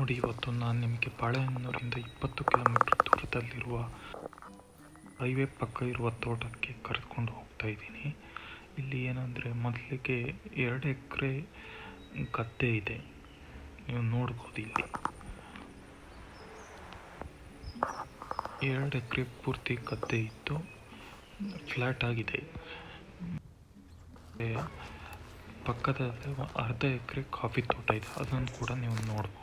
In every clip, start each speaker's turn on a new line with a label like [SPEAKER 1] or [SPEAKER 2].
[SPEAKER 1] ನೋಡಿ, ಇವತ್ತು ನಾನು ನಿಮಗೆ ಬಾಳೆಹೊನ್ನೂರಿಂದ 20 ಕಿಲೋಮೀಟರ್ ದೂರದಲ್ಲಿರುವ ಹೈವೇ ಪಕ್ಕ ಇರುವ ತೋಟಕ್ಕೆ ಕರೆದುಕೊಂಡು ಹೋಗ್ತಾ ಇದ್ದೀನಿ. ಇಲ್ಲಿ ಏನಂದರೆ, ಮೊದಲಿಗೆ 2 ಎಕರೆ ಗದ್ದೆ ಇದೆ. ನೀವು ನೋಡ್ಬೋದು, ಇಲ್ಲಿ 2 ಎಕರೆ ಪೂರ್ತಿ ಗದ್ದೆ ಇದ್ದು ಫ್ಲ್ಯಾಟ್ ಆಗಿದೆ. ಪಕ್ಕದಲ್ಲಿ ಅರ್ಧ ಎಕರೆ ಕಾಫಿ ತೋಟ ಇದೆ, ಅದನ್ನು ಕೂಡ ನೀವು ನೋಡ್ಬೋದು.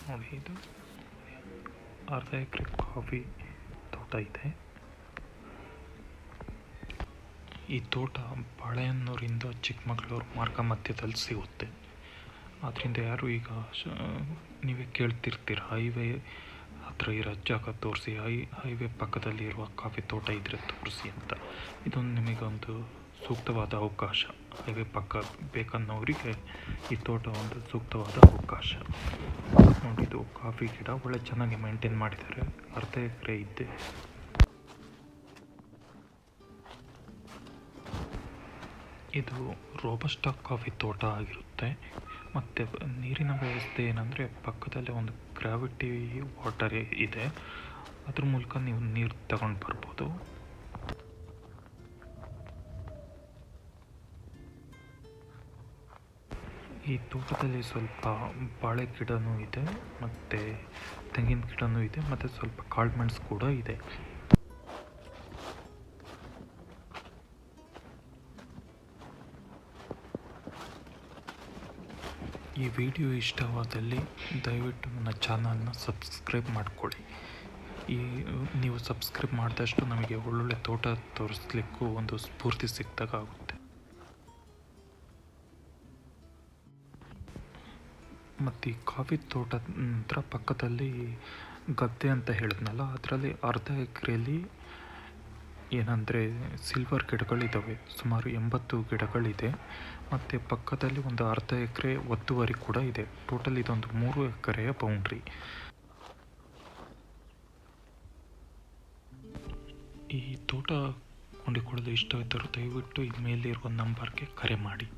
[SPEAKER 1] ನೋಡಿ, ಇದು ಅರ್ಧ ಎಕರೆ ಕಾಫಿ ತೋಟ ಇದೆ. ಈ ತೋಟ ಬಾಳೆಹೊನ್ನೂರಿಂದ ಚಿಕ್ಕಮಗಳೂರು ಮಾರ್ಗ ಮಧ್ಯದಲ್ಲಿ ಸಿಗುತ್ತೆ. ಆದ್ದರಿಂದ ಯಾರು ಈಗ ನೀವೇ ಕೇಳ್ತಿರ್ತೀರ, ಹೈವೇ ಹತ್ರ ಇರೋ ಜಾಗ ತೋರಿಸಿ, ಹೈವೇ ಪಕ್ಕದಲ್ಲಿ ಇರುವ ಕಾಫಿ ತೋಟ ಇದ್ರೆ ತೋರಿಸಿ ಅಂತ. ಇದೊಂದು ನಿಮಗೊಂದು ಸೂಕ್ತವಾದ ಅವಕಾಶ. ಹೈವೇ ಪಕ್ಕ ಬೇಕನ್ನೋರಿಗೆ ಈ ತೋಟ ಒಂದು ಸೂಕ್ತವಾದ ಅವಕಾಶ. ನೋಡಿ, ಇದು ಕಾಫಿ ಗಿಡ ಒಳ್ಳೆ ಚೆನ್ನಾಗಿ ಮೇಂಟೈನ್ ಮಾಡಿದ್ದಾರೆ. ಅರ್ಧ ಎಕರೆ ಇದ್ದೆ. ಇದು ರೋಬಸ್ಟಾ ಕಾಫಿ ತೋಟ ಆಗಿರುತ್ತೆ. ಮತ್ತು ನೀರಿನ ವ್ಯವಸ್ಥೆ ಏನಂದರೆ, ಪಕ್ಕದಲ್ಲೇ ಒಂದು ಗ್ರಾವಿಟಿ ವಾಟರ್ ಇದೆ, ಅದ್ರ ಮೂಲಕ ನೀವು ನೀರು ತಗೊಂಡು ಬರ್ಬೋದು. ಈ ತೋಟದಲ್ಲಿ ಸ್ವಲ್ಪ ಬಾಳೆ ಗಿಡನೂ ಇದೆ, ಮತ್ತು ತೆಂಗಿನ ಗಿಡನೂ ಇದೆ, ಮತ್ತು ಸ್ವಲ್ಪ ಕಾಳುಮೆಣಸು ಕೂಡ ಇದೆ. ಈ ವಿಡಿಯೋ ಇಷ್ಟವಾದಲ್ಲಿ ದಯವಿಟ್ಟು ನನ್ನ ಚಾನಲ್ನ ಸಬ್ಸ್ಕ್ರೈಬ್ ಮಾಡ್ಕೊಳ್ಳಿ. ನೀವು ಸಬ್ಸ್ಕ್ರೈಬ್ ಮಾಡಿದಷ್ಟು ನಮಗೆ ಒಳ್ಳೊಳ್ಳೆ ತೋಟ ತೋರಿಸ್ಲಿಕ್ಕೂ ಒಂದು ಸ್ಫೂರ್ತಿ ಸಿಕ್ತಾಗುತ್ತೆ. ಮತ್ತು ಈ ಕಾಫಿ ತೋಟ ನಂತರ ಪಕ್ಕದಲ್ಲಿ ಗದ್ದೆ ಅಂತ ಹೇಳಿದ್ನಲ್ಲ, ಅದರಲ್ಲಿ ಅರ್ಧ ಎಕರೆಯಲ್ಲಿ ಏನಂದರೆ ಸಿಲ್ವರ್ ಗಿಡಗಳಿದ್ದಾವೆ. ಸುಮಾರು 80 ಗಿಡಗಳಿದೆ. ಮತ್ತು ಪಕ್ಕದಲ್ಲಿ ಒಂದು ಅರ್ಧ ಎಕರೆ ಒತ್ತುವರಿ ಕೂಡ ಇದೆ. ಟೋಟಲ್ ಇದೊಂದು 3 ಎಕರೆಯ ಬೌಂಡ್ರಿ. ಈ ತೋಟ ಕೊಂಡಿಕೊಳ್ಳಲು ಇಷ್ಟವಿದ್ದರೂ ದಯವಿಟ್ಟು ಈ ಮೇಲಿರುವ ನಂಬರ್ಗೆ ಕರೆ ಮಾಡಿ.